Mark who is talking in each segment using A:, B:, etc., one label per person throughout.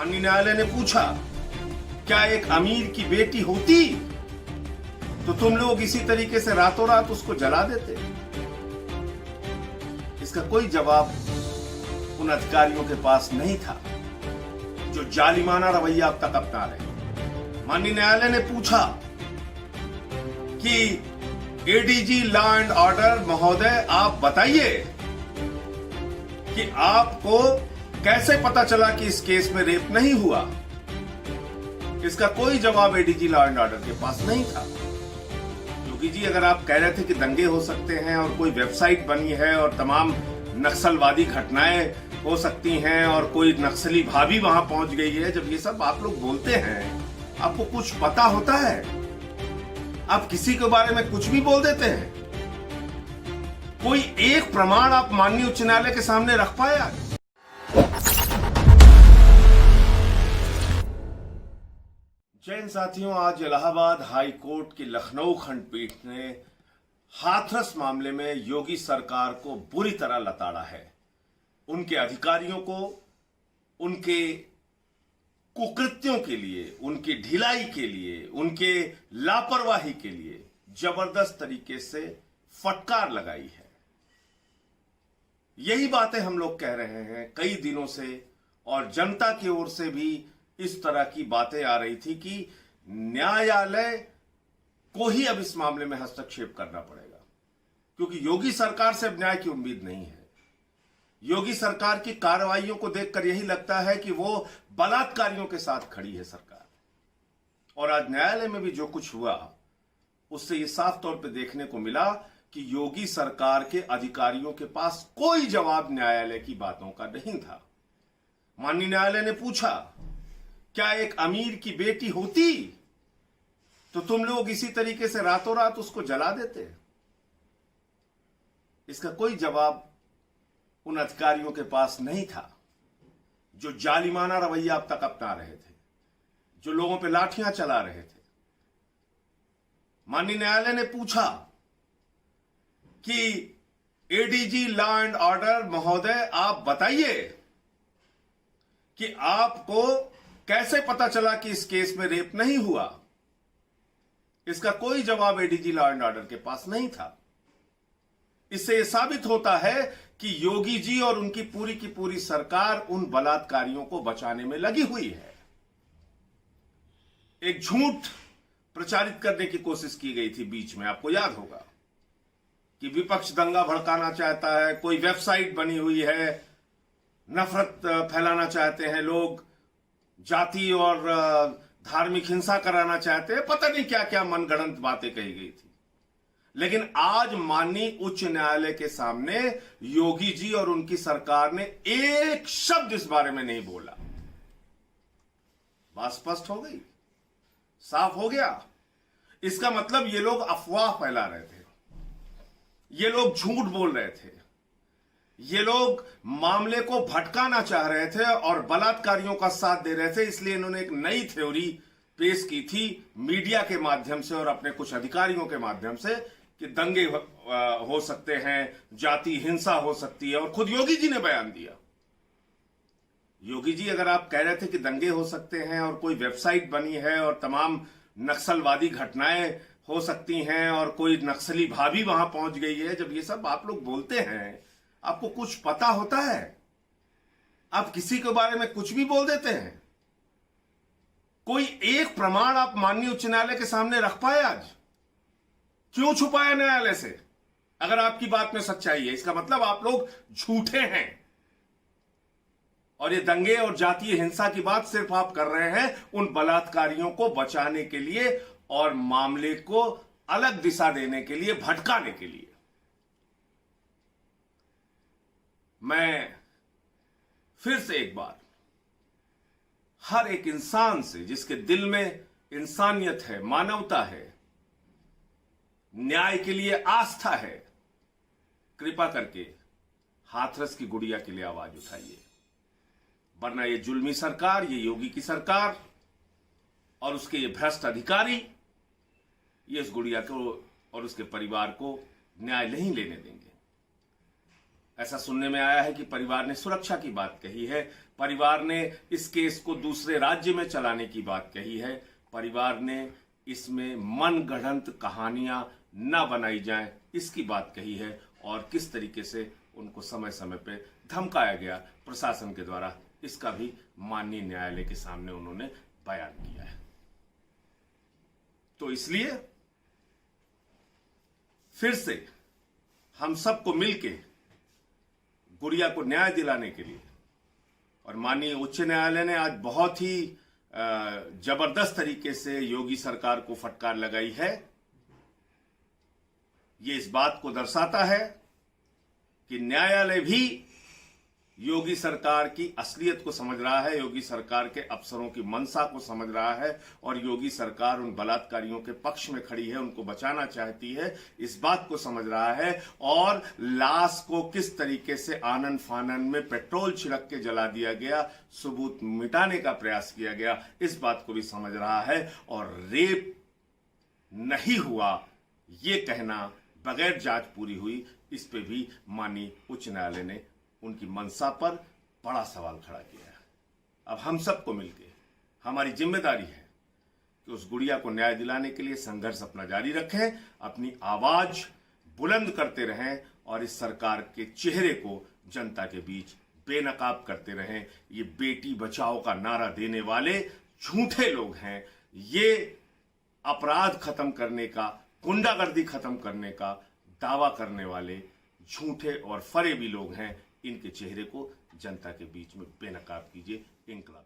A: माननीय न्यायालय ने पूछा, क्या एक अमीर की बेटी होती तो तुम लोग इसी तरीके से रातों रात उसको जला देते? इसका कोई जवाब उन अधिकारियों के पास नहीं था जो जालिमाना रवैया अब तक अपना रहे। माननीय न्यायालय ने पूछा कि एडीजी लॉ एंड ऑर्डर महोदय, आप बताइए कि आपको कैसे पता चला कि इस केस में रेप नहीं हुआ? इसका कोई जवाब एडीजी लॉ एंड ऑर्डर के पास नहीं था। योगी जी, अगर आप कह रहे थे कि दंगे हो सकते हैं और कोई वेबसाइट बनी है और तमाम नक्सलवादी घटनाएं हो सकती हैं और कोई नक्सली भाभी वहां पहुंच गई है, जब ये सब आप लोग बोलते हैं, आपको कुछ पता होता है? आप किसी के बारे में कुछ भी बोल देते हैं। कोई एक प्रमाण आप माननीय उच्च न्यायालय के सामने रख पाया? जैन साथियों, आज इलाहाबाद हाई कोर्ट की लखनऊ खंडपीठ ने हाथरस मामले में योगी सरकार को बुरी तरह लताड़ा है। उनके अधिकारियों को उनके कुकृत्यों के लिए, उनकी ढिलाई के लिए, उनके लापरवाही के लिए जबरदस्त तरीके से फटकार लगाई है। यही बातें हम लोग कह रहे हैं कई दिनों से, और जनता की ओर से भी इस तरह की बातें आ रही थी कि न्यायालय को ही अब इस मामले में हस्तक्षेप करना पड़ेगा, क्योंकि योगी सरकार से अब न्याय की उम्मीद नहीं है। योगी सरकार की कार्रवाइयों को देखकर यही लगता है कि वो बलात्कारियों के साथ खड़ी है सरकार। और आज न्यायालय में भी जो कुछ हुआ, उससे ये साफ तौर पे देखने को मिला कि योगी सरकार के अधिकारियों के पास कोई जवाब न्यायालय की बातों का नहीं था। माननीय न्यायालय ने पूछा, क्या एक अमीर की बेटी होती तो तुम लोग इसी तरीके से रातों रात उसको जला देते? इसका कोई जवाब उन अधिकारियों के पास नहीं था जो जालिमाना रवैया अब तक अपना रहे थे, जो लोगों पे लाठियां चला रहे थे। माननीय न्यायालय ने पूछा कि एडीजी लॉ एंड ऑर्डर महोदय, आप बताइए कि आपको कैसे पता चला कि इस केस में रेप नहीं हुआ? इसका कोई जवाब एडीजी लॉ एंड ऑर्डर के पास नहीं था। इससे यह साबित होता है कि योगी जी और उनकी पूरी की पूरी सरकार उन बलात्कारियों को बचाने में लगी हुई है। एक झूठ प्रचारित करने की कोशिश की गई थी बीच में, आपको याद होगा, कि विपक्ष दंगा भड़काना चाहता है, कोई वेबसाइट बनी हुई है, नफरत फैलाना चाहते हैं लोग, जाति और धार्मिक हिंसा कराना चाहते हैं, पता नहीं क्या क्या मनगढ़ंत बातें कही गई थी। लेकिन आज माननीय उच्च न्यायालय के सामने योगी जी और उनकी सरकार ने एक शब्द इस बारे में नहीं बोला। बात स्पष्ट हो गई, साफ हो गया। इसका मतलब ये लोग अफवाह फैला रहे थे, ये लोग झूठ बोल रहे थे, ये लोग मामले को भटकाना चाह रहे थे और बलात्कारियों का साथ दे रहे थे। इसलिए इन्होंने एक नई थ्योरी पेश की थी मीडिया के माध्यम से और अपने कुछ अधिकारियों के माध्यम से कि दंगे हो सकते हैं, जाति हिंसा हो सकती है, और खुद योगी जी ने बयान दिया। योगी जी, अगर आप कह रहे थे कि दंगे हो सकते हैं और कोई वेबसाइट बनी है और तमाम नक्सलवादी घटनाएं हो सकती हैं और कोई नक्सली भाभी वहां पहुंच गई है, जब ये सब आप लोग बोलते हैं, आपको कुछ पता होता है? आप किसी के बारे में कुछ भी बोल देते हैं। कोई एक प्रमाण आप माननीय उच्च न्यायालय के सामने रख पाए आज? क्यों छुपाया न्यायालय से? अगर आपकी बात में सच्चाई है, इसका मतलब आप लोग झूठे हैं और ये दंगे और जातीय हिंसा की बात सिर्फ आप कर रहे हैं उन बलात्कारियों को बचाने के लिए और मामले को अलग दिशा देने के लिए, भटकाने के लिए। मैं फिर से एक बार हर एक इंसान से, जिसके दिल में इंसानियत है, मानवता है, न्याय के लिए आस्था है, कृपा करके हाथरस की गुड़िया के लिए आवाज उठाइए। वरना ये जुल्मी सरकार, ये योगी की सरकार और उसके ये भ्रष्ट अधिकारी, ये इस गुड़िया को और उसके परिवार को न्याय नहीं लेने देंगे। ऐसा सुनने में आया है कि परिवार ने सुरक्षा की बात कही है, परिवार ने इस केस को दूसरे राज्य में चलाने की बात कही है, परिवार ने इसमें मनगढ़ंत कहानियां न बनाई जाएं इसकी बात कही है, और किस तरीके से उनको समय समय पे धमकाया गया प्रशासन के द्वारा, इसका भी माननीय न्यायालय के सामने उन्होंने बयान किया है। तो इसलिए फिर से हम सबको मिलके गुड़िया को न्याय दिलाने के लिए, और माननीय उच्च न्यायालय ने आज बहुत ही जबरदस्त तरीके से योगी सरकार को फटकार लगाई है। ये इस बात को दर्शाता है कि न्यायालय भी योगी सरकार की असलियत को समझ रहा है, योगी सरकार के अफसरों की मंशा को समझ रहा है, और योगी सरकार उन बलात्कारियों के पक्ष में खड़ी है, उनको बचाना चाहती है, इस बात को समझ रहा है। और लाश को किस तरीके से आनन फानन में पेट्रोल छिड़क के जला दिया गया, सबूत मिटाने का प्रयास किया गया, इस बात को भी समझ रहा है। और रेप नहीं हुआ ये कहना बगैर जांच पूरी हुई, इस पे भी माननीय उच्च न्यायालय ने उनकी मंशा पर बड़ा सवाल खड़ा किया है। अब हम सबको मिलकर हमारी जिम्मेदारी है कि उस गुड़िया को न्याय दिलाने के लिए संघर्ष अपना जारी रखें, अपनी आवाज बुलंद करते रहें, और इस सरकार के चेहरे को जनता के बीच बेनकाब करते रहें। ये बेटी बचाओ का नारा देने वाले झूठे लोग हैं, ये अपराध खत्म करने का, गुंडागर्दी खत्म करने का दावा करने वाले झूठे और फरेबी लोग हैं। इनके चेहरे को जनता के बीच में बेनकाब कीजिए। इंकलाब।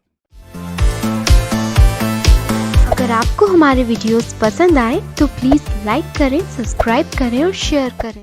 B: अगर आपको हमारे वीडियोस पसंद आए तो प्लीज लाइक करें, सब्सक्राइब करें और शेयर करें।